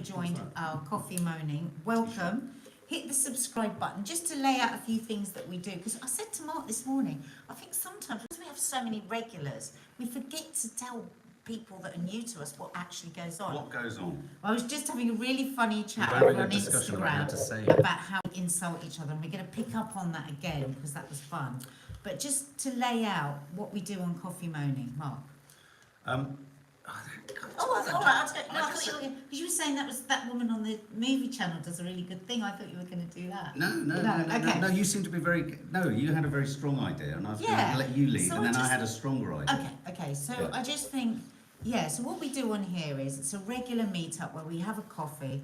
joined our coffee moaning, welcome. Hit the subscribe button just to lay out a few things that we do. Because I said to Mark this morning, I think sometimes because we have so many regulars, we forget to tell people that are new to us what actually goes on. What goes on? I was just having a really funny chat Very over on good discussion about how to say Instagram it. about how we insult each other, and we're going to pick up on that again because that was fun. But just to lay out what we do on coffee moaning, Mark. Because you were saying that woman on the movie channel does a really good thing. I thought you were going to do that. No. You seem to be very. No, you had a very strong idea, and I was going to let you lead, So and then I had a stronger idea. Okay. So Yeah. I just think, so what we do on here is it's a regular meetup where we have a coffee.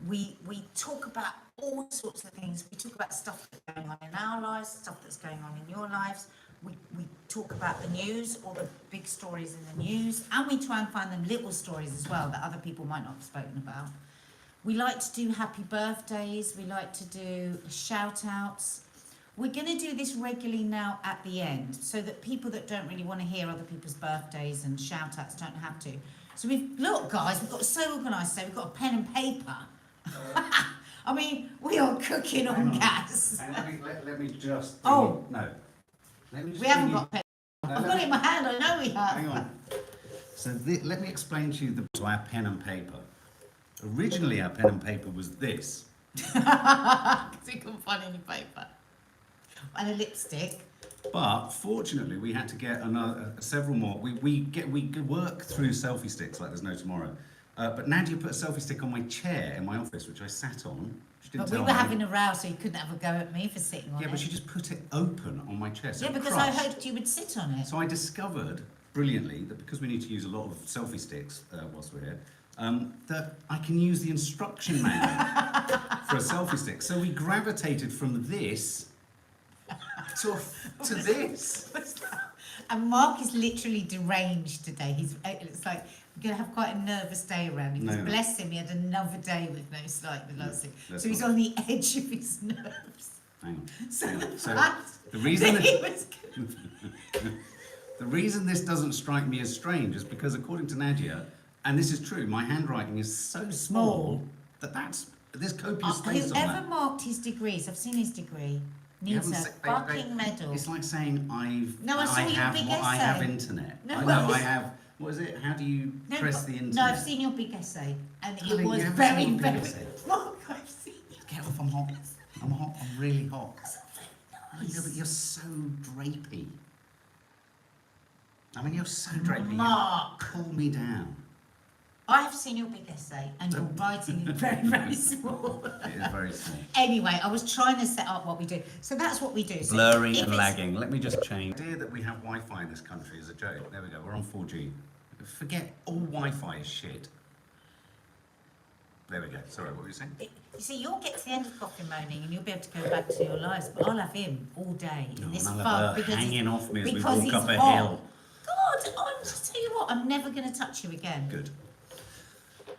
We talk about all sorts of things. We talk about stuff that's going on in our lives, stuff that's going on in your lives. We talk about the news, all the big stories in the news, and we try and find them little stories as well that other people might not have spoken about. We like to do happy birthdays. We like to do shout outs. We're going to do this regularly now at the end so that people that don't really want to hear other people's birthdays and shout outs don't have to. So look guys, we've got so organised, so we've got a pen and paper. I mean, we are cooking on gas. And let me just. Oh. No. Let me just We haven't bring got pen. I've got it in my hand, I know we have. Hang on. So let me explain to you our pen and paper. Originally, our pen and paper was this. Because we couldn't find any paper. And a lipstick. But fortunately, we had to get several more. We work through selfie sticks like there's no tomorrow. But Nadia put a selfie stick on my chair in my office, which I sat on. She didn't But we tell were me. having a row, so you couldn't have a go at me for sitting on it. Yeah, but she just put it open on my chair. So yeah, it because I crushed. hoped you would sit on it. So I discovered brilliantly that because we need to use a lot of selfie sticks whilst we're here, that I can use the instruction manual for a selfie stick. So we gravitated from this to this. And Mark is literally deranged today. It's like we're going to have quite a nervous day around him. Because bless him, he had another day with no sleep. So he's on the edge of his nerves. Hang on. So Hang on. the So fact the reason that he was the reason this doesn't strike me as strange is because according to Nadia, and this is true, my handwriting is so small that there's copious space on whoever that. marked his degrees, I've seen his degree, needs a fucking medal. It's like saying I have internet. No, I have. What is it? How do you press the internet? No, I've seen your big essay, and Darling, it was you haven't very, seen my very. big essay? Mark, I've seen you. Get off! I'm hot. I'm hot. I'm really hot. That's not very I know, nice. but you're so drapey. I mean, you're so drapey. Mark. Cool me down. I have seen your big essay, and your writing is very, very small. It is very small. Anyway, I was trying to set up what we do. So that's what we do. So Blurring if and it's- lagging. Let me just change. The idea that we have Wi-Fi in this country is a joke. There we go. We're on 4G. Forget all Wi-Fi is shit. There we go. Sorry, what were you saying? You see, you'll get to the end of coffee moaning, and you'll be able to go back to your lives. But I'll have him all day in this and I'll fun have her hanging off me as we because walk he's up a hot. hill. God, I'll just tell you what, I'm never going to touch you again. Good.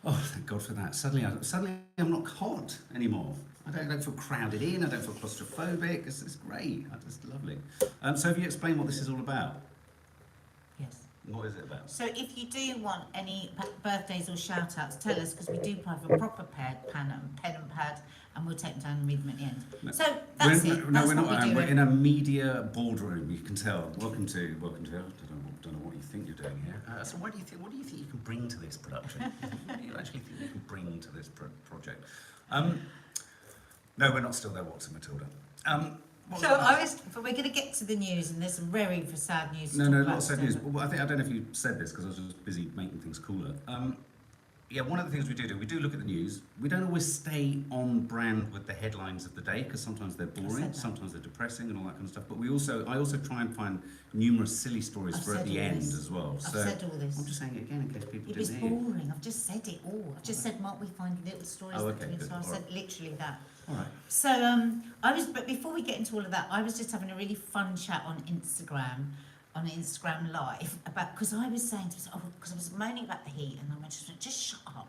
Oh, thank God for that. Suddenly I'm not hot anymore. I don't feel crowded in. I don't feel claustrophobic. It's great. It's lovely. So have you explained what this is all about? Yes. What is it about? So if you do want any birthdays or shout-outs, tell us, because we do have a proper pen and pad, and we'll take them down and read them at the end. No. So that's it. No, That's we're not. what we do. We're in a media boardroom. You can tell. Welcome to. I don't know what you think you're doing here. So what do you think you can bring to this production? What do you actually think you can bring to this project? No, we're not still there, Watson, Matilda. But we're going to get to the news, and there's some very sad news. No, not sad news. Well, I don't know if you said this because I was just busy making things cooler. One of the things we do look at the news. We don't always stay on brand with the headlines of the day because sometimes they're boring, sometimes they're depressing and all that kind of stuff. But I also try and find numerous silly stories for at the end as well. I've said all this. I'm just saying it again in case people It was didn't hear. boring. I've just said it all. I've just said, Mark, we find little stories. Oh, okay, good. So I've All said literally that. All right. So but before we get into all of that, I was just having a really fun chat on Instagram Live about, because I was saying to myself, because I was moaning about the heat, and I went, just shut up.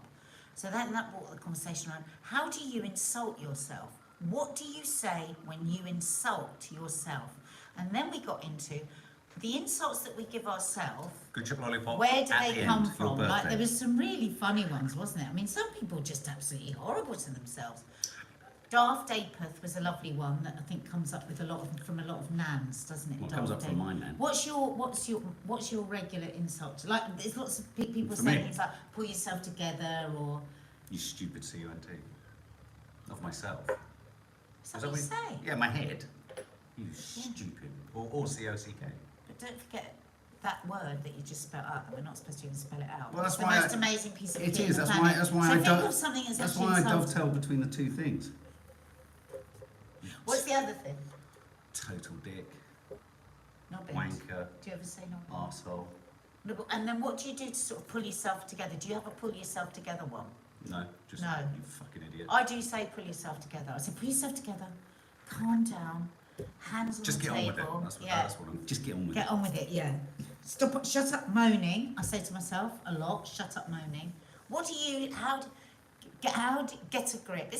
So that brought the conversation around, how do you insult yourself? What do you say when you insult yourself? And then we got into, the insults that we give ourselves, Good chip lollipop. where do at they the come end, your from? Like, birthday. there was some really funny ones, wasn't it? I mean, some people are just absolutely horrible to themselves. Daft Apeth was a lovely one that I think comes up with from a lot of nans, doesn't it? Well, it comes up from my nan. What's your regular insult? Like, there's lots of people For saying me? things like pull yourself together, or You stupid cunt. Of myself. is that what you say? Yeah, my head. You stupid. Or COCK. But don't forget that word that you just spelled out, that we're not supposed to even spell it out. Well, that's it's the why most amazing piece of It kit is. on the That's planet. why so I think of something that's That's actually why I insulting. dovetail between the two things. What's the other thing? Total dick, Not bit. wanker, Do you ever say not? arsehole. No, and then what do you do to sort of pull yourself together? Do you have a pull yourself together one? No, just No. you fucking idiot. I do say pull yourself together. I say pull yourself together, calm down, hands on Just the get on with it. table. That's what I'm. Just get on with Get it. on with it, yeah. Stop, shut up moaning. I say to myself a lot, shut up moaning. What do you, get a grip?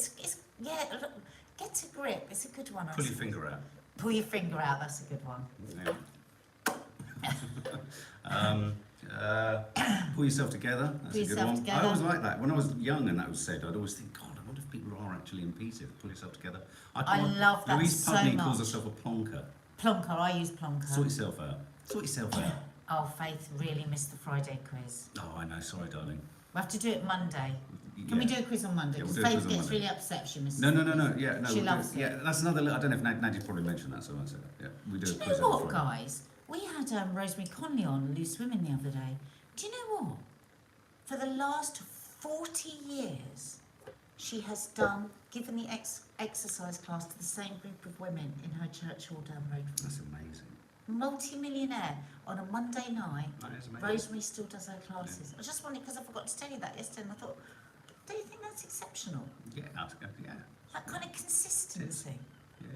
Yeah, look, get a grip. It's a good one. Pull your finger out. Pull your finger out, that's a good one. Yeah. Pull yourself together. That's Pull a good yourself one. together. I always like that. When I was young and that was said, I'd always think, God, I wonder if people are actually impeded. Pull yourself together. I love that Louise so Pudney much. calls herself a plonker. Plonker, I use plonker. Sort yourself out. Sort yourself out. Oh, Faith really missed the Friday quiz. Oh, I know. Sorry, darling. We'll have to do it Monday. Can we do a quiz on Monday? Yeah, we'll Because do a Faith quiz on gets Monday. really upset if she misses No. the quiz. Yeah, no. She we'll do loves it. Yeah, that's another. I don't know if Nadia probably mentioned that, so I won't say that. Yeah, we do. Do a you quiz know on what, Friday. guys? We had Rosemary Conley on Loose Women the other day. Do you know what? For the last 40 years, she has given the exercise class to the same group of women in her church hall down the road from That's us. amazing. Multi-millionaire on a Monday night. That is amazing. Rosemary still does her classes. I just wondered, because I forgot to tell you that yesterday, and I thought, do you think that's exceptional? Yeah, yeah. That kind of consistency. Yeah.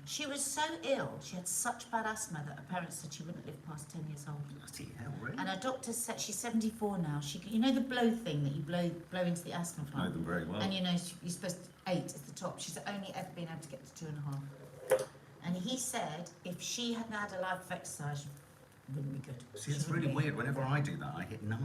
She was so ill, she had such bad asthma that her parents said she wouldn't live past 10 years old. Bloody hell, really? And her doctor said, she's 74 now, you know the blow thing that you blow into the asthma I know plant? them very well. And you know, you're supposed to, 8 is the top. She's only ever been able to get to 2.5. And he said, if she hadn't had a life of exercise, it wouldn't be good. See, it's She wouldn't really be. weird. Whenever I do that, I hit 9.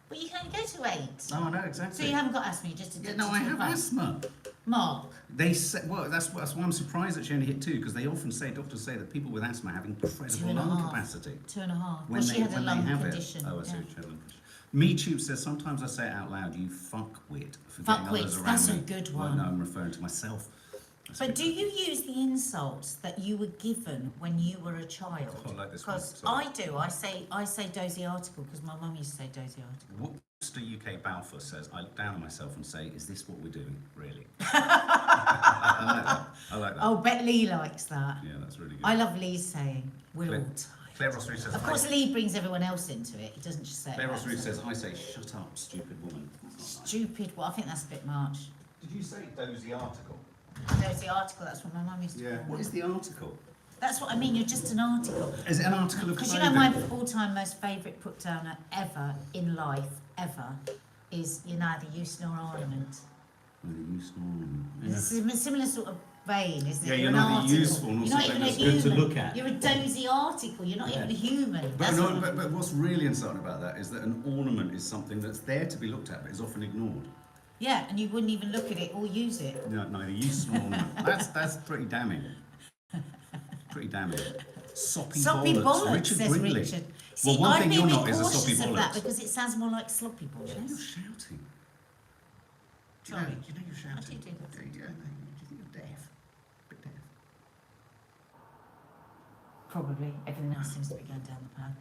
But you can only go to 8. No, I know exactly. So you haven't got asthma, you just Yeah, no, I have asthma. Mark, They say, well, that's why I'm surprised that she only hit 2, because they often say, doctors say that people with asthma have incredible lung 2.5. capacity. 2.5. When Well, she had a when lung have condition. It. Oh, I see. yeah. She had a lung condition. Me Tube says, sometimes I say it out loud, you fuckwit. For getting Fuckwit, others around that's a me. good Well, one. no, I'm referring to myself. That's But good. do you use the insults that you were given when you were a child? Oh, I like this one, Because sorry. I do. I say dozy article because my mum used to say dozy article. Worcester UK Balfour says, I look down on myself and say, is this what we're doing, really? I like that. Oh, Bet Lee likes that. Yeah, that's really good. I love Lee's saying, we're Claire- all tired. Claire Ross Reed says, Of course, Lee brings everyone else into it. He doesn't just say Claire it. Ross Reed himself. says, I say, shut up, stupid woman. That's not nice. Stupid. Well, I think that's a bit much. Did you say dozy article? Dozy article, that's what my mum used to call What me. is the article? That's what I mean, you're just an article. Is it an article of Because clothing? you know my all-time most favourite put-downer ever in life, ever, is you're neither use nor ornament. It's a similar sort of vein, isn't it? Yeah, you're an neither article. useful nor You're not something even a that's good to human. look at. You're a dozy article. You're not Yeah. even a human. But, That's no, what- but what's really insulting about that is that an ornament is something that's there to be looked at but is often ignored. yeah, and you wouldn't even look at it or use it. No, neither use nor ornament. That's pretty damning. Pretty damning. Soppy bollocks, Richard says Brindley. Richard. Well, See, one I'd thing be you're a bit not is a soppy cautious of that bollocks. because it sounds more like sloppy Yeah, you're bollocks. shouting. Sorry. Do you know you're shouting? I do do that. Do you think you're deaf? A bit deaf. Probably. Everything else seems to be going down the pan.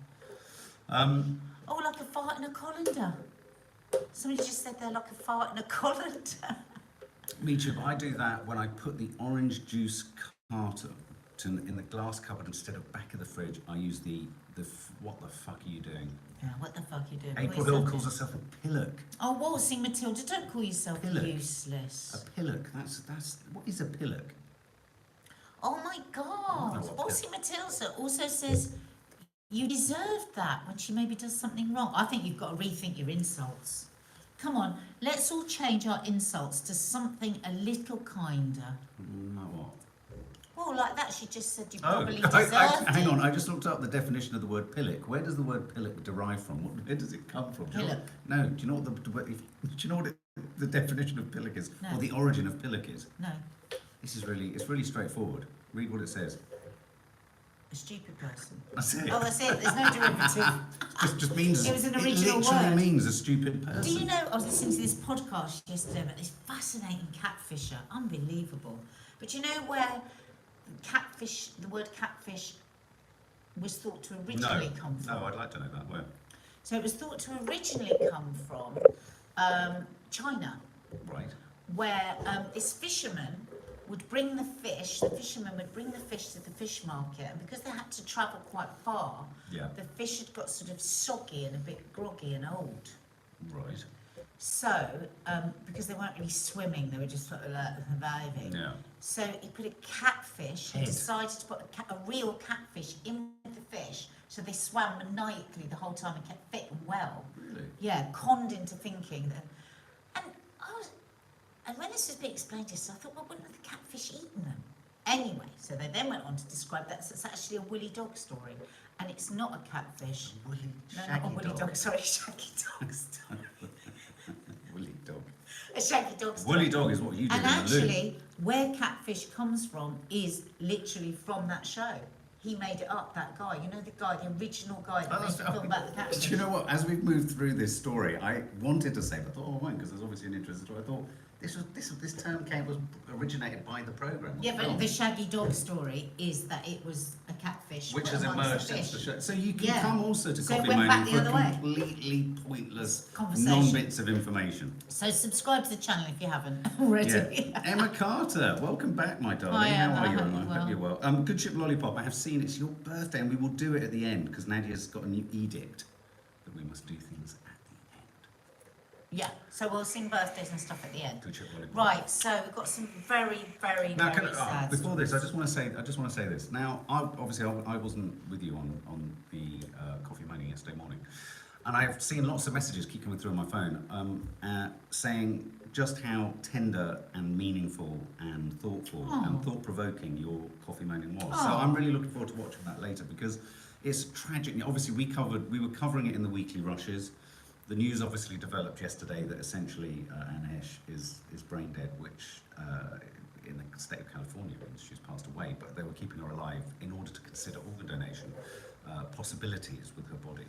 Um, Oh, like a fart in a colander. Somebody just said they're like a fart in a colander. Me too, but I do that when I put the orange juice carton in the glass cupboard instead of back of the fridge. I use what the fuck are you doing? Yeah, what the fuck are you doing? April Call Hill yourself calls in. herself a pillock. Oh, waltzing Matilda, don't call yourself Pillock. useless. A pillock. That's what is a pillock? Oh my God. what Waltzing Matilda also says you deserved that when she maybe does something wrong. I think you've got to rethink your insults. Come on, let's all change our insults to something a little kinder. No, what? Well, like that, she just said you Oh, probably deserved hang it. on, I just looked up the definition of the word pillock. Where does the word pillock derive from? Where does it come from? Pillock. No, do you know what do you know what the definition of pillock is? No. Or the origin of pillock is? No, It's really straightforward. Read what it says. a stupid person. That's it. Oh, that's it. There's no derivative. just means It was an original it literally word. means a stupid person. Do you know, I was listening to this podcast yesterday about this fascinating catfisher, unbelievable. But you know where the word catfish was thought to originally come from? No, I'd like to know that. Where? So it was thought to originally come from China, Right. where this fisherman would bring the fisherman would bring the fish to the fish market, and because they had to travel quite far, Yeah. the fish had got sort of soggy and a bit groggy and old. Right. So, because they weren't really swimming, they were just sort of like surviving. Yeah. So he put a catfish, he Head. decided to put a real catfish in with the fish, so they swam maniacally the whole time and kept fit and well. Really? Yeah, conned into thinking that. And when this was being explained to us, I thought, well, wouldn't the catfish eaten them? Anyway, so they then went on to describe that it's actually a woolly dog story, and it's not a catfish. Woolly, No, shaggy not a woolly dog. Sorry, shaggy dog. Woolly dog. A shaggy dog story. Woolly dog is what you did And in the loo. actually, where Catfish comes from is literally from that show. He made it up, that guy. You know the guy, the original guy that made the film about the catfish. Do you know what? As we've moved through this story, I wanted to say, but I thought, oh, I won't, because there's obviously an interesting story. I thought this term was originated by the program. Yeah, but the shaggy dog story is that it was a catfish. Which has amongst emerged the since the fish. show. So you can Yeah. come also to So it Coffee went back Moaning the for other way. completely pointless Conversation. non-bits of information. So subscribe to the channel if you haven't already. Yeah. Emma Carter, welcome back, my darling. Hi, Emma, How are you? I hope Emma? you're Hope you're well. Good Ship Lollipop, I have seen it's your birthday, and we will do it at the end because Nadia's got a new edict that we must do things at the end. Yeah, so we'll sing birthdays and stuff at the end. Good Ship Lollipop. Right, so we've got some very, very, Now, very sad before this, I stories. just want to say this. Now, I wasn't with you on the Coffee Moaning yesterday morning, and I've seen lots of messages keep coming through on my phone, saying just how tender and meaningful and thoughtful and thought-provoking your Coffee Moaning was. So I'm really looking forward to watching that later because it's tragic. Obviously, we were covering it in the weekly rushes. The news obviously developed yesterday that essentially Heche is brain dead, which in the state of California means she's passed away, but they were keeping her alive in order to consider organ donation possibilities with her body.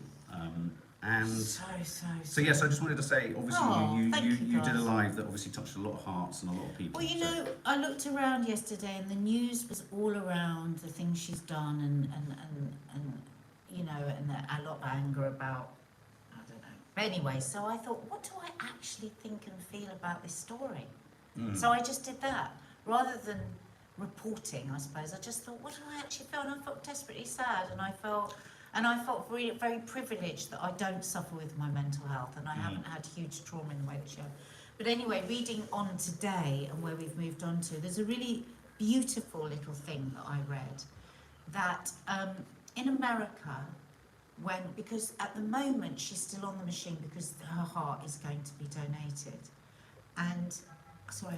So yes, I just wanted to say, obviously you did a guys. live that obviously touched a lot of hearts and a lot of people. Well, you know, I looked around yesterday and the news was all around the things she's done and you know, and a lot of anger about, I don't know. But anyway, so I thought, what do I actually think and feel about this story? So I just did that. Rather than reporting, I suppose, I just thought, what do I actually feel? And I felt desperately sad, and I felt very, very privileged that I don't suffer with my mental health, and I haven't had huge trauma in the way that she had. But anyway, reading on today and where we've moved on to, there's a really beautiful little thing that I read that in America, because at the moment she's still on the machine because her heart is going to be donated, and sorry.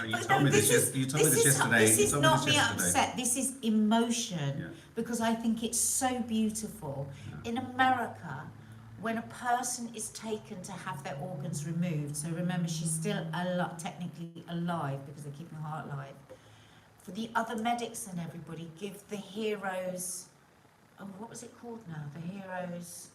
You told me this yesterday. This is not me yesterday. upset. This is emotion, Yeah. because I think it's so beautiful. Yeah. In America, when a person is taken to have their organs removed, so remember she's still technically alive because they're keeping her heart alive. For the other medics and everybody, give the heroes. Oh, what was it called now? The heroes.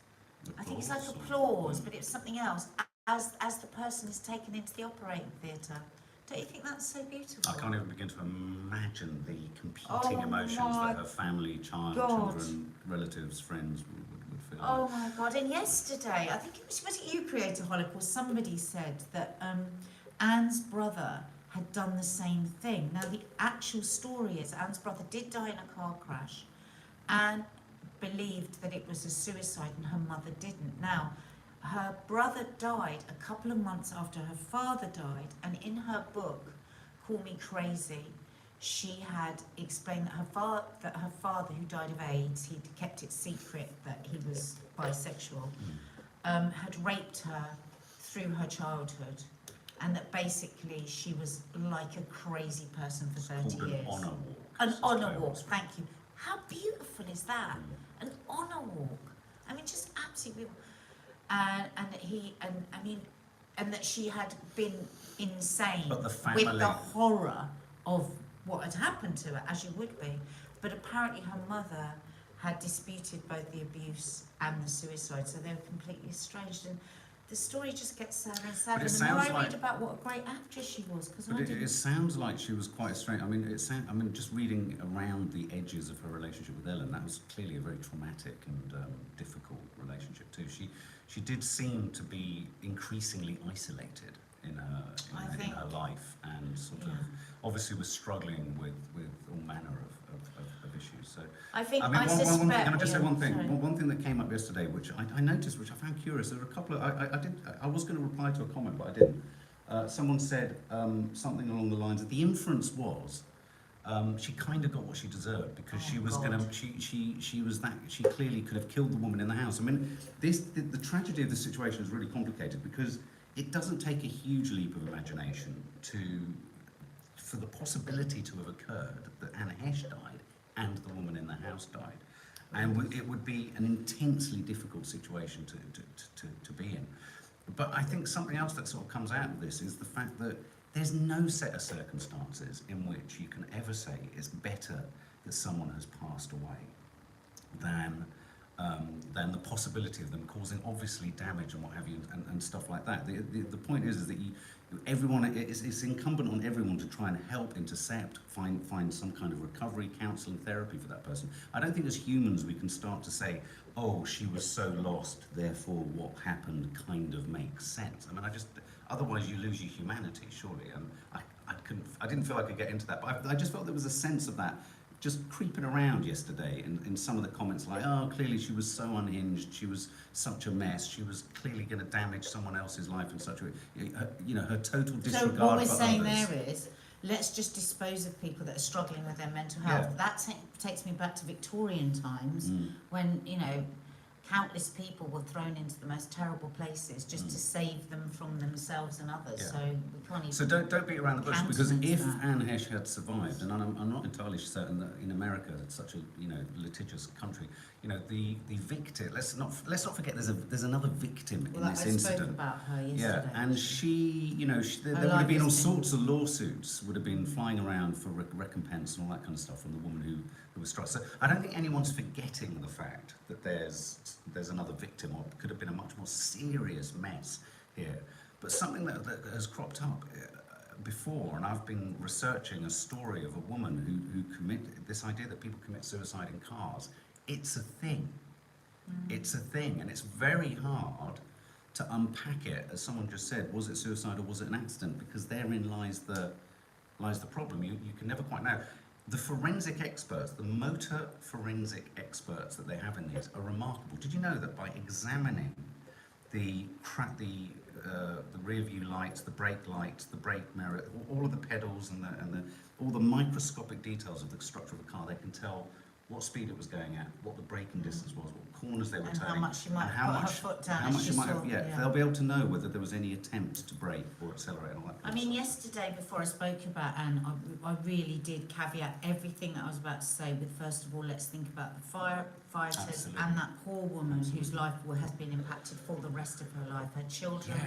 I think it's like applause, but it's something else. As the person is taken into the operating theatre. Don't you think that's so beautiful? I can't even begin to imagine the competing Oh emotions my that her family, God. children, relatives, friends would feel. Oh my God, and yesterday, I think was it you, Creatorholic, or somebody said that Anne's brother had done the same thing. Now, the actual story is Anne's brother did die in a car crash and believed that it was a suicide and her mother didn't. Now, her brother died a couple of months after her father died, and in her book, Call Me Crazy, she had explained that her father, who died of AIDS, he'd kept it secret that he was bisexual, had raped her through her childhood. and that basically she was like a crazy person for 30 Called years. an honour walk. An It's honour very walk, awesome. thank you. How beautiful is that? An honour walk. I mean, just absolutely beautiful. And that she had been insane But the with family- the horror of what had happened to her, as you would be. But apparently her mother had disputed both the abuse and the suicide, so they were completely estranged. And the story just gets sadder and sadder. But it And the more sounds I read like- about what a great actress she was, because I But didn't. it sounds like she was quite strange. I mean, just reading around the edges of her relationship with Ellen, that was clearly a very traumatic and difficult relationship too. She did seem to be increasingly isolated in her life, and sort of obviously was struggling with all manner of issues. So I think I mean, I one suspect. thing, can I just say one thing? Sorry. One thing that came up yesterday, which I noticed, which I found curious. There were a couple of I was going to reply to a comment, but I didn't. Someone said something along the lines of the inference was she kind of got what she deserved because she was God. going to she clearly could have killed the woman in the house. I mean, the tragedy of the situation is really complicated because it doesn't take a huge leap of imagination for the possibility to have occurred that Anna Heche died and the woman in the house died, and it would be an intensely difficult situation to be in. But I think something else that sort of comes out of this is the fact that there's no set of circumstances in which you can ever say it's better that someone has passed away than the possibility of them causing obviously damage and what have you and stuff like that. The point is that it's incumbent on everyone to try and help, intercept, find some kind of recovery, counselling, therapy for that person. I don't think as humans we can start to say, oh, she was so lost, therefore what happened kind of makes sense. I mean, otherwise you lose your humanity, surely. And I didn't feel I could get into that, but I just felt there was a sense of that just creeping around yesterday in some of the comments, like, oh, clearly she was so unhinged, she was such a mess, she was clearly going to damage someone else's life in such a way, her total disregard So what we're for saying others. there is, let's just dispose of people that are struggling with their mental health. Yeah. That takes me back to Victorian times when, countless people were thrown into the most terrible places just to save them from themselves and others. Yeah. So we can't even. So don't beat around the bush, because countenance if that. Anne Heche had survived, and I'm not entirely certain that in America it's such a litigious country, the victim. Let's not forget there's another victim in Well, this I incident. spoke about her yesterday. Yeah, and there would life have been all has been- sorts of lawsuits would have been flying around for recompense and all that kind of stuff from the woman who was struck. So I don't think anyone's forgetting the fact that there's another victim, or could have been a much more serious mess here. But something that has cropped up before, and I've been researching a story of a woman who committed this idea that people commit suicide in cars. It's a thing. It's a thing, and it's very hard to unpack it. As someone just said, was it suicide or was it an accident? Because therein lies the problem. You can never quite know. The forensic experts, the motor forensic experts that they have in these are remarkable. Did you know that by examining the rear view lights, the brake mirror, all of the pedals and all the microscopic details of the structure of the car, they can tell what speed it was going at, what the braking distance was, what corners they were And turning, how much she might and how have put much, her foot down how as much she she might saw, have. Yeah, yeah. they'll be able to know whether there was any attempt to brake or accelerate and all that. I mean, yesterday before I spoke about Anne, I really did caveat everything that I was about to say with, first of all, let's think about the firefighters Absolutely. and that poor woman whose life has been impacted for the rest of her life, her children,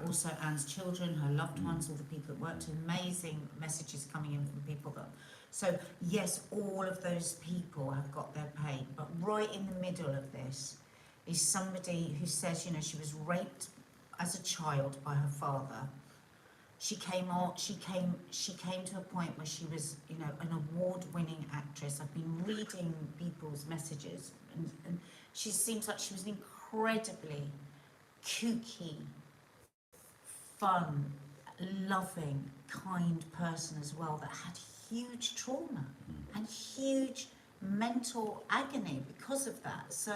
also Anne's children, her loved ones, all the people that worked, amazing messages coming in from people that. So yes, all of those people have got their pain, but right in the middle of this is somebody who says, she was raped as a child by her father. She came to a point where she was, an award-winning actress. I've been reading people's messages, and she seems like she was an incredibly kooky, fun, loving, kind person as well, that had huge trauma and huge mental agony because of that. So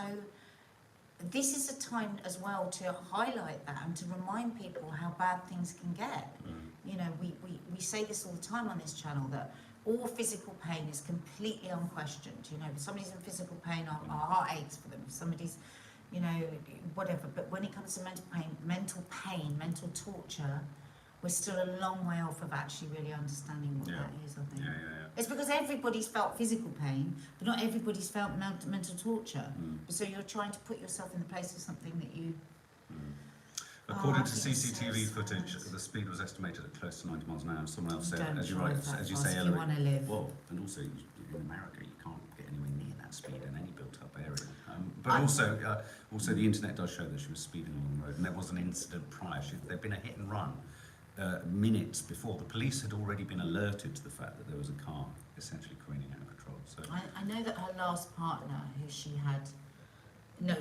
this is a time as well to highlight that and to remind people how bad things can get. We say this all the time on this channel, that all physical pain is completely unquestioned. If somebody's in physical pain, our heart aches for them. If somebody's, whatever. But when it comes to mental pain, mental torture, we're still a long way off of actually really understanding what that is, I think. It's because everybody's felt physical pain, but not everybody's felt mental torture. So you're trying to put yourself in the place of something that you... According to CCTV footage, the speed was estimated at close to 90 miles an hour. Someone else said, as you say, Ellery, you want to live. Well, and also in America, you can't get anywhere near that speed in any built-up area. But also, the internet does show that she was speeding along the road, and there was an incident prior. There'd been a hit and run minutes before. The police had already been alerted to the fact that there was a car essentially careening out of control. So I know that her last partner, who she had, no,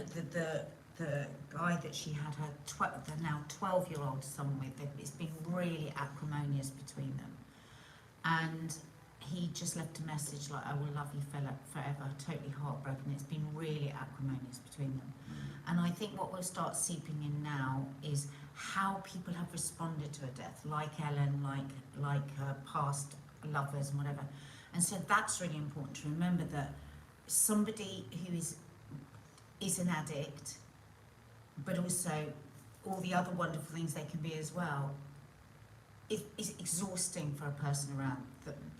the guy that she had the now 12-year-old son with, it's been really acrimonious between them. And he just left a message like, I will love you forever, totally heartbroken. It's been really acrimonious between them. And I think what will start seeping in now is how people have responded to her death, like Ellen, like her past lovers and whatever. And so that's really important to remember, that somebody who is an addict, but also all the other wonderful things they can be as well, is exhausting for a person around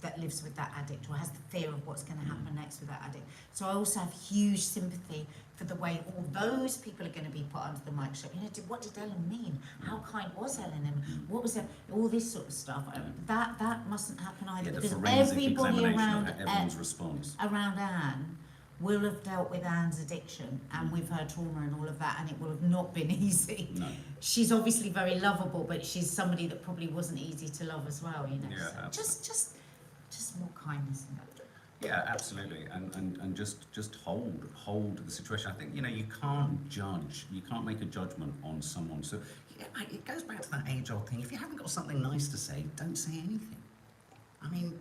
that lives with that addict or has the fear of what's going to happen next with that addict. So I also have huge sympathy for the way all those people are going to be put under the microscope. You know, what did Ellen mean? How kind was Ellen? And what was it? All this sort of stuff. That mustn't happen either, because everybody around everyone's response around Anne will have dealt with Anne's addiction and with her trauma and all of that, and it will have not been easy. No. She's obviously very lovable, but she's somebody that probably wasn't easy to love as well, you know. Yeah, so just more kindness in that. Yeah, absolutely, and just hold the situation. I think, you know, you can't judge, you can't make a judgment on someone. So yeah, it goes back to that age-old thing. If you haven't got something nice to say, don't say anything. I mean,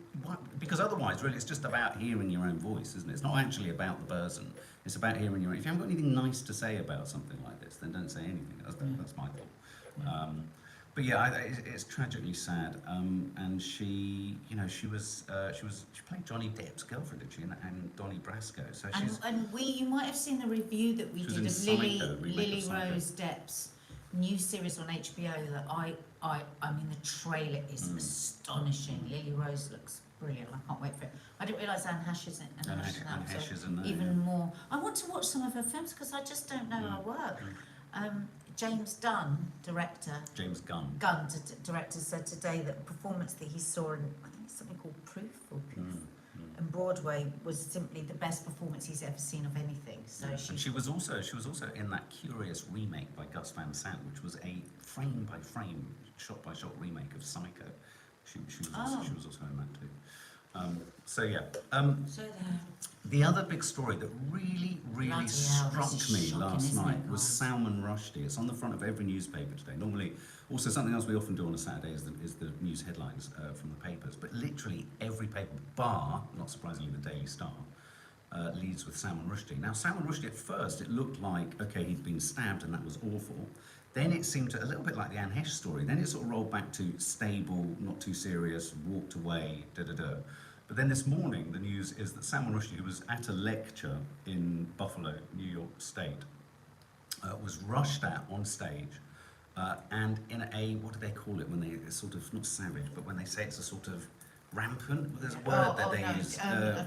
because otherwise, really, it's just about hearing your own voice, isn't it? It's not actually about the person. It's about hearing your own. If you haven't got anything nice to say about something like this, then don't say anything. That's my thought. But yeah, it's tragically sad. And she, you know, she played Johnny Depp's girlfriend, did she? And Donnie Brasco. So she's. And you might have seen the review that we did of Lily Rose Depp's new series on HBO. That I mean, the trailer is astonishing. Lily Rose looks brilliant. I can't wait for it. I didn't realise Anne Heche is in it. Anne Heche is in there, even more. I want to watch some of her films because I just don't know her work. James Gunn, director. James Gunn. Director, said today that the performance that he saw in, I think it's something called Proof and Broadway, was simply the best performance he's ever seen of anything. So she was also in that curious remake by Gus Van Sant, which was a frame by frame, shot by shot remake of Psycho. She was also in that too. So yeah. The other big story that really struck me last night was Salman Rushdie. It's on the front of every newspaper today. Normally, also something else we often do on a Saturday is the news headlines from the papers. But literally every paper, bar, not surprisingly, the Daily Star, leads with Salman Rushdie. Now, Salman Rushdie, at first, it looked like, okay, he'd been stabbed and that was awful. Then it seemed a little bit like the Anne Heche story. Then it sort of rolled back to stable, not too serious, walked away, da-da-da. But then this morning, the news is that Salman Rushdie, who was at a lecture in Buffalo, New York State, was rushed out on stage, and in a, what do they call it when they sort of, not savage, but when they say it's a sort of rampant, there's a word that they use.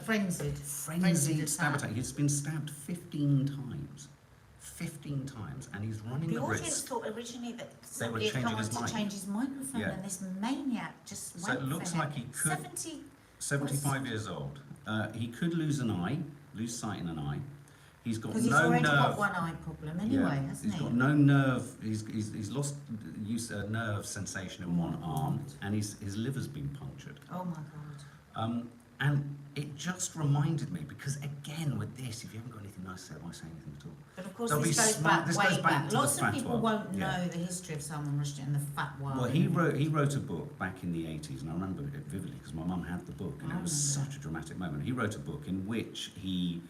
Frenzied stab attack. He's been stabbed 15 times. 15 times, and he's running the risk. The audience thought originally that somebody had come on to change his microphone, and this maniac just went for him. So it looks like he could... 75 years old. He could lose an eye, lose sight in an eye. He's got no nerve. Because he's already got one eye problem anyway, hasn't he? He's got no nerve. He's lost nerve sensation in one arm, and his liver's been punctured. Oh my God. And it just reminded me, because again with this, if you haven't got anything nice to say, why say anything at all? But of course, this goes back. Lots of people won't know the history of Salman Rushdie and the fatwa. Well, he wrote a book back in the 80s, and I remember it vividly because my mum had the book, and it was such a dramatic moment. He wrote a book in which he,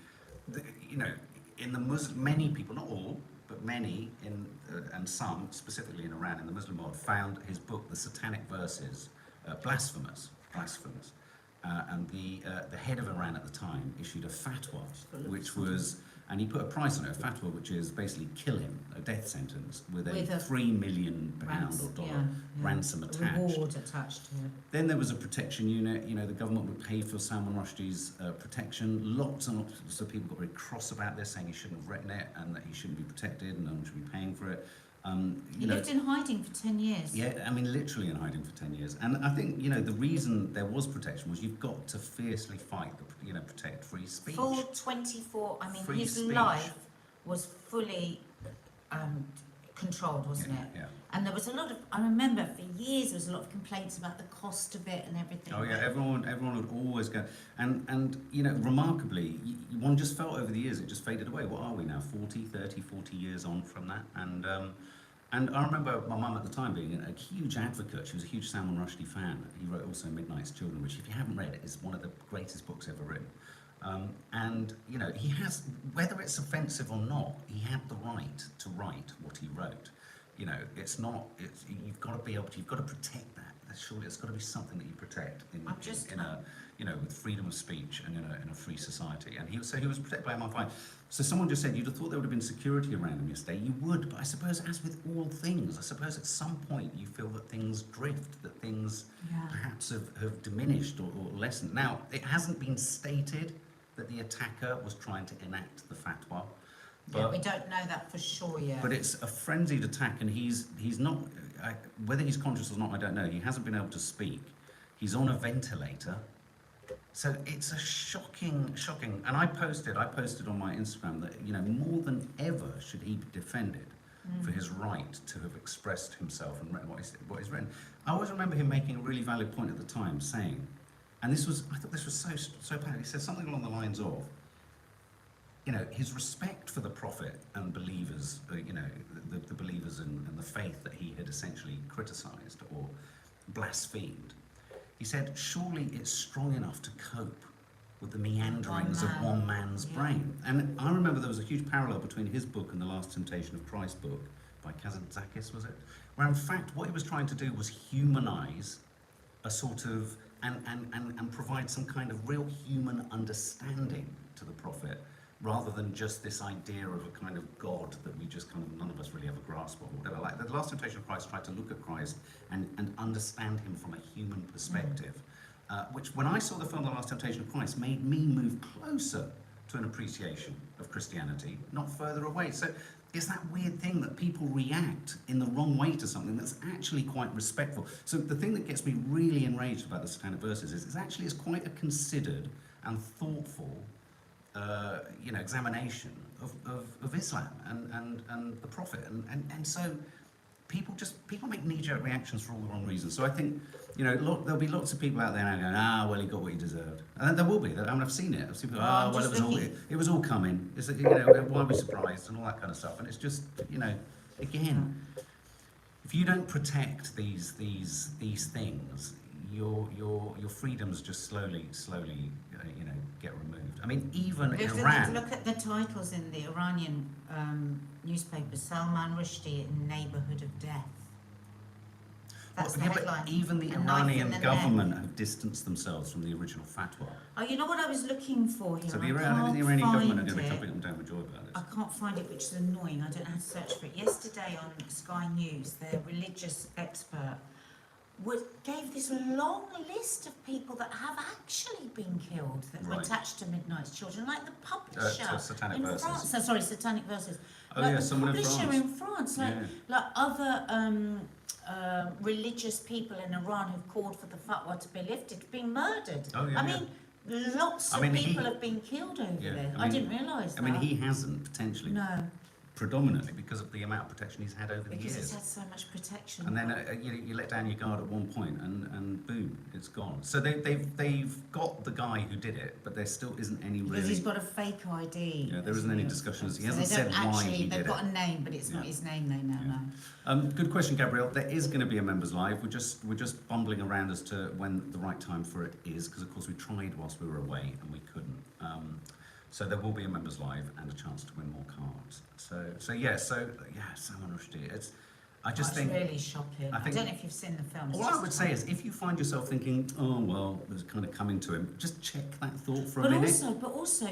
you know, in the Muslim, many people, not all, but many, and some, specifically in Iran, in the Muslim world, found his book, the Satanic Verses, blasphemous. And the head of Iran at the time issued a fatwa, which was and he put a price on it, a fatwa, which is basically kill him, a death sentence, with a £3 million or dollar ransom attached. Reward attached to it. Then there was a protection unit. The government would pay for Salman Rushdie's protection. Lots and lots of people got very cross about this, saying he shouldn't have written it and that he shouldn't be protected and no one should be paying for it. He lived in hiding for 10 years. Yeah, I mean, literally in hiding for 10 years. And I think, the reason there was protection was you've got to fiercely fight, protect free speech. Full 24, Free his speech. life was fully controlled, wasn't it? Yeah. And there was a lot of, I remember for years there was a lot of complaints about the cost of it and everything. Oh yeah, everyone would always go, and remarkably, one just felt over the years it just faded away. What are we now, 40 years on from that? And I remember my mum at the time being a huge advocate. She was a huge Salman Rushdie fan. He wrote also Midnight's Children, which if you haven't read it, is one of the greatest books ever written. And he has, whether it's offensive or not, he had the right to write what he wrote. You've got to be able to, you've got to protect that. Surely it's got to be something that you protect with freedom of speech and in a free society. And he was protected by MI5. So someone just said, you'd have thought there would have been security around him yesterday. You would, but I suppose as with all things, I suppose at some point you feel that things drift, that things perhaps have diminished or lessened. Now, it hasn't been stated that the attacker was trying to enact the fatwa. But we don't know that for sure yet. But it's a frenzied attack, and he's not, whether he's conscious or not, I don't know. He hasn't been able to speak. He's on a ventilator. So it's a shocking, and I posted on my Instagram that, more than ever should he be defended for his right to have expressed himself and written what he's written. I always remember him making a really valid point at the time, saying, and I thought this was so bad. He said something along the lines of, his respect for the Prophet and believers, the believers and the faith that he had essentially criticised or blasphemed. He said, surely it's strong enough to cope with the meanderings of one man's brain. And I remember there was a huge parallel between his book and the Last Temptation of Christ book by Kazantzakis, was it? Where in fact what he was trying to do was humanise a sort of, and provide some kind of real human understanding to the Prophet, rather than just this idea of a kind of God that we just kind of, none of us really have a grasp of, or whatever. Like the Last Temptation of Christ tried to look at Christ and understand him from a human perspective, which when I saw the film The Last Temptation of Christ made me move closer to an appreciation of Christianity, not further away. So it's that weird thing that people react in the wrong way to something that's actually quite respectful. So the thing that gets me really enraged about the Satanic Verses is it's quite a considered and thoughtful examination of Islam and the Prophet, and so people make knee-jerk reactions for all the wrong reasons. So I think there'll be lots of people out there now going, well, he got what he deserved, and there will be. I mean, I've seen it. I've seen people, it was all coming. It's why are we surprised and all that kind of stuff. And it's just again, if you don't protect these things, your freedoms just slowly get removed. I mean, even in Iran. Look at the titles in the Iranian newspaper: Salman Rushdie in neighbourhood of death. That's the headline. But even the Iranian government have distanced themselves from the original fatwa. Oh, you know what I was looking for here? So the Iranian government are doing something I don't enjoy about it. I can't find it, which is annoying. I don't know how to search for it. Yesterday on Sky News, their religious expert gave this long list of people that have actually been killed that were attached to Midnight's Children, like the publisher Satanic in Verses. France. Sorry, Satanic Verses. Oh like yeah, the someone publisher in France. like other religious people in Iran who've called for the fatwa to be lifted, being murdered. Oh, yeah, I mean, lots of people have been killed over there. I didn't realise that. I mean, he hasn't potentially. No. Predominantly because of the amount of protection he's had over the years. Because he's had so much protection. And then you let down your guard at one point, and boom, it's gone. So they've got the guy who did it, but there still isn't any really. Because he's got a fake ID. Yeah, there isn't any discussion. He hasn't so said why he did it. They've got a name, but it's not his name. They know. No. Good question, Gabrielle. There is going to be a members live. We're just bumbling around as to when the right time for it is, because of course we tried whilst we were away and we couldn't. So there will be a members live and a chance to win more cards. So Salman Rushdie. It's really shocking. I don't know if you've seen the film. All I would say is, if you find yourself thinking, oh well, it was kind of coming to him, just check that thought for a minute. But also,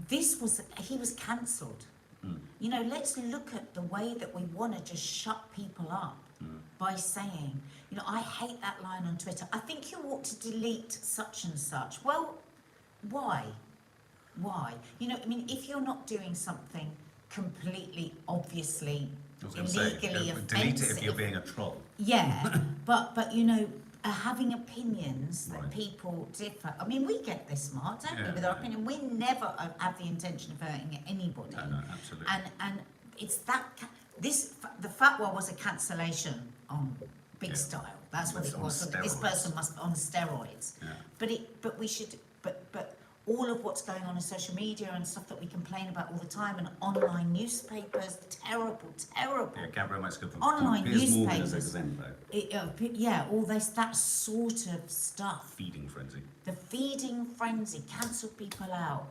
he was cancelled. You know, let's look at the way that we want to just shut people up by saying, you know, I hate that line on Twitter. I think you ought to delete such and such. Well, why? Why? You know, I mean, if you're not doing something completely, obviously, illegally offensive. Delete it if you're being a troll. Yeah, but you know, having opinions that Right. people differ. I mean, we get this smart, don't we, Yeah, with our yeah. opinion. We never have the intention of hurting anybody. No, absolutely. And it's that the fatwa was a cancellation on big Yeah. style. That's what It's it on was. So that this steroids. person must be on steroids. Yeah. But we should. But all of what's going on in social media and stuff that we complain about all the time, and online newspapers, terrible. Yeah, Gabriel makes good from Online Piers Morgan as newspapers. exemplo. Yeah, all that sort of stuff. Feeding frenzy. The feeding frenzy, cancel people out.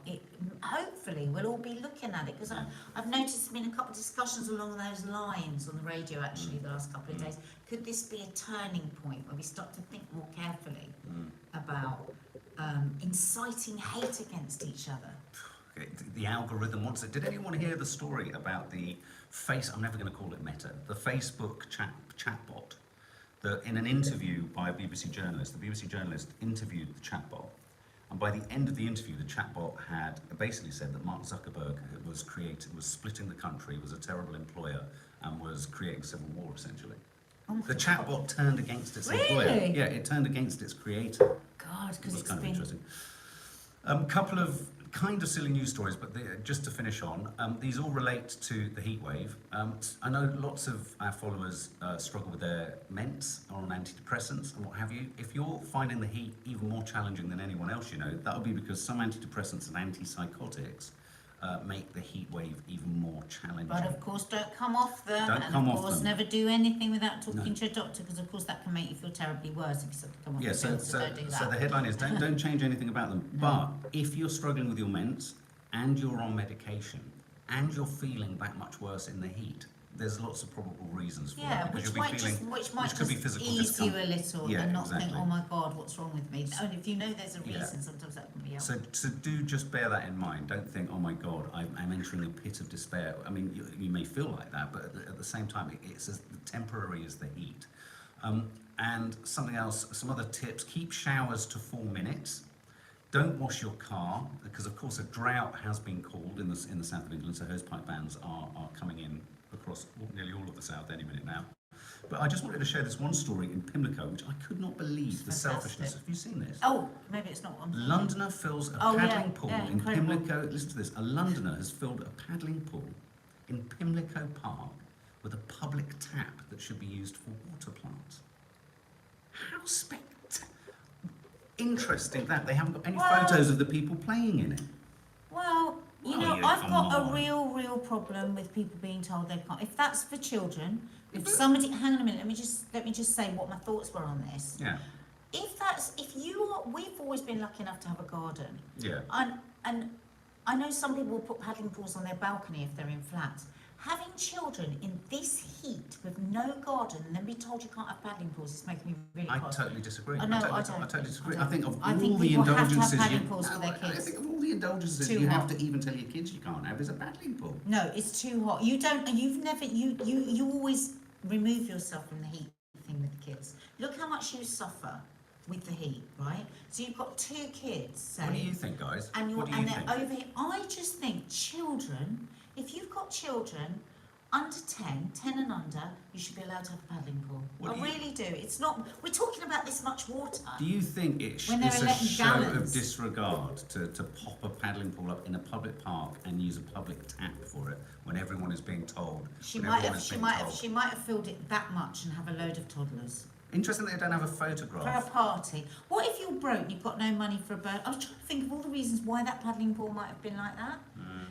Hopefully we'll all be looking at it, because Yeah. I've noticed there's been a couple of discussions along those lines on the radio actually the last couple of days. Could this be a turning point where we start to think more carefully about inciting hate against each other? The algorithm wants it. Did anyone hear the story about I'm never going to call it Meta, the Facebook chatbot, that in an interview by a BBC journalist, the BBC journalist interviewed the chatbot, and by the end of the interview, the chatbot had basically said that Mark Zuckerberg was splitting the country, was a terrible employer, and was creating civil war, essentially. The chatbot turned against its employer. Really? Yeah, it turned against its creator. God, because It was it's kind of been... interesting. Couple of kind of silly news stories, but just to finish on, these all relate to the heat wave. I know lots of our followers struggle with their meds or on antidepressants and what have you. If you're finding the heat even more challenging than anyone else you know, that'll be because some antidepressants and antipsychotics make the heat wave even more challenging. But of course, don't come off them. Don't and come of off course, them. never do anything without talking No. to a doctor, because of course that can make you feel terribly worse if you suddenly come off Yeah, the so, pills, so, don't do that. so the headline is don't change anything about them. No. But if you're struggling with your meds and you're on medication and you're feeling that much worse in the heat, there's lots of probable reasons for Yeah, it. which Because might you'll be feeling, which might could be just physical ease discomfort. you a little Yeah, and not think, exactly. oh my God, what's wrong with me? And if you know there's a Yeah. reason, sometimes that can be helpful. So do just bear that in mind. Don't think, oh my God, I'm entering a pit of despair. I mean, you may feel like that, but at the same time, it's as temporary as the heat. And something else, some other tips: keep showers to 4 minutes. Don't wash your car, because of course a drought has been called in the south of England, so hosepipe bans are coming in across nearly all of the south any minute now. But I just wanted to share this one story in Pimlico, which I could not believe the Fantastic. selfishness. Have you seen this? Oh, maybe it's not on. Londoner fills a Oh, yeah, paddling pool yeah, in incredible. Pimlico. Listen to this. A Londoner has filled a paddling pool in Pimlico Park with a public tap that should be used for water plants. How interesting that they haven't got any Well- photos of the people playing in it. Well, you Oh, know, yeah, I've come got on. a real problem with people being told they can't. If that's for children, if somebody, hang on a minute, let me just say what my thoughts were on this. Yeah, We've always been lucky enough to have a garden, yeah. and I know some people will put paddling pools on their balcony if they're in flats. Having children in this heat with no garden and then be told you can't have paddling pools is making me really I cross. totally disagree. Oh, no, I I don't. totally disagree. I I don't. think of I all think the people have to have indulgences paddling pools for their I kids. think of all the indulgences Too you hot. have to even tell your kids you can't have is a paddling pool. No, it's too hot. You always remove yourself from the heat thing with the kids. Look how much you suffer with the heat, right? So you've got 2 kids, say, What do you think, guys? and What do you and think? they're over here. I just think children, if you've got children under 10 and under, you should be allowed to have a paddling pool. What I do you- really do. It's not, we're talking about this much water. Do you think When they're it's a letting show gallons. of disregard to pop a paddling pool up in a public park and use a public tap for it when everyone is being told? She when might everyone have, is she being might have, told? she might have filled it that much and have a load of toddlers. Interesting that they don't have a For a photograph. party. What if you're broke, you've got no money for a bird? I was trying to think of all the reasons why that paddling pool might have been like that.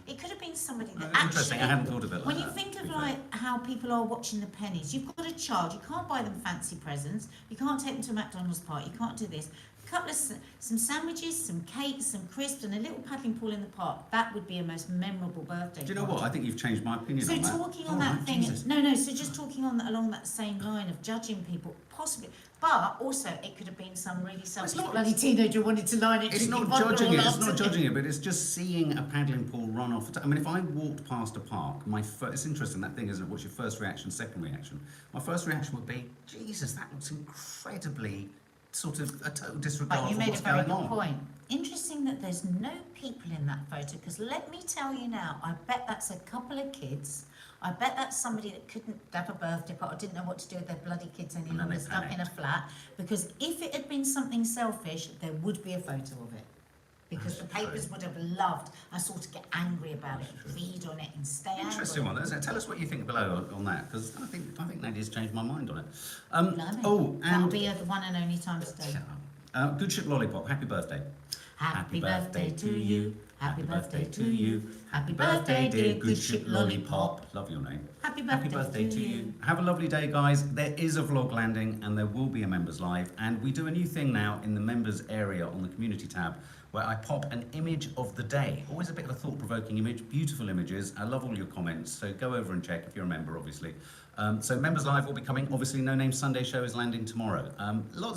It could have been somebody that Interesting, I actually... hadn't thought of it like When that. you think to of be fair. like how people are watching the pennies, you've got a child, you can't buy them fancy presents, you can't take them to a McDonald's party, you can't do this. A couple of some sandwiches, some cakes, some crisps, and a little paddling pool in the park. That would be a most memorable birthday. Do you know party. what? I think you've changed my opinion So on that. talking on All that right, thing, Jesus. no. So just talking on along that same line of judging people, possibly But also, it could have been some really selfish not- bloody teenager who wanted to line it. It's not drinking vodka judging all it. It's not afternoon. judging it, but it's just seeing a paddling pool run off. I mean, if I walked past a park, it's interesting that thing, isn't it? What's your first reaction, second reaction? My first reaction would be, Jesus, that looks incredibly sort of a total disregard But you for made a what's very going good on. point. Interesting that there's no people in that photo, because let me tell you now, I bet that's a couple of kids. I bet that's somebody that couldn't have a birthday party or didn't know what to do with their bloody kids any And then longer, they stuck in a flat. Because if it had been something selfish, there would be a photo of it. Because the papers would have loved us all to get angry about it, read on it and stay angry. Interesting one, isn't it? Tell us what you think below on that, because I think Nadia's changed my mind on it. Blimey. That'll And be the one and only time today. shut up. Good Ship Lollipop, happy birthday. Happy birthday to you. Happy birthday to you. Happy birthday, dear Good Ship Lollipop. Love your name. Happy birthday to you. Have a lovely day, guys. There is a vlog landing and there will be a members live. And we do a new thing now in the members area on the community tab where I pop an image of the day. Always a bit of a thought-provoking image, beautiful images. I love all your comments, so go over and check if you're a member, obviously. So members live will be coming. Obviously, No Name Sunday show is landing tomorrow. Lots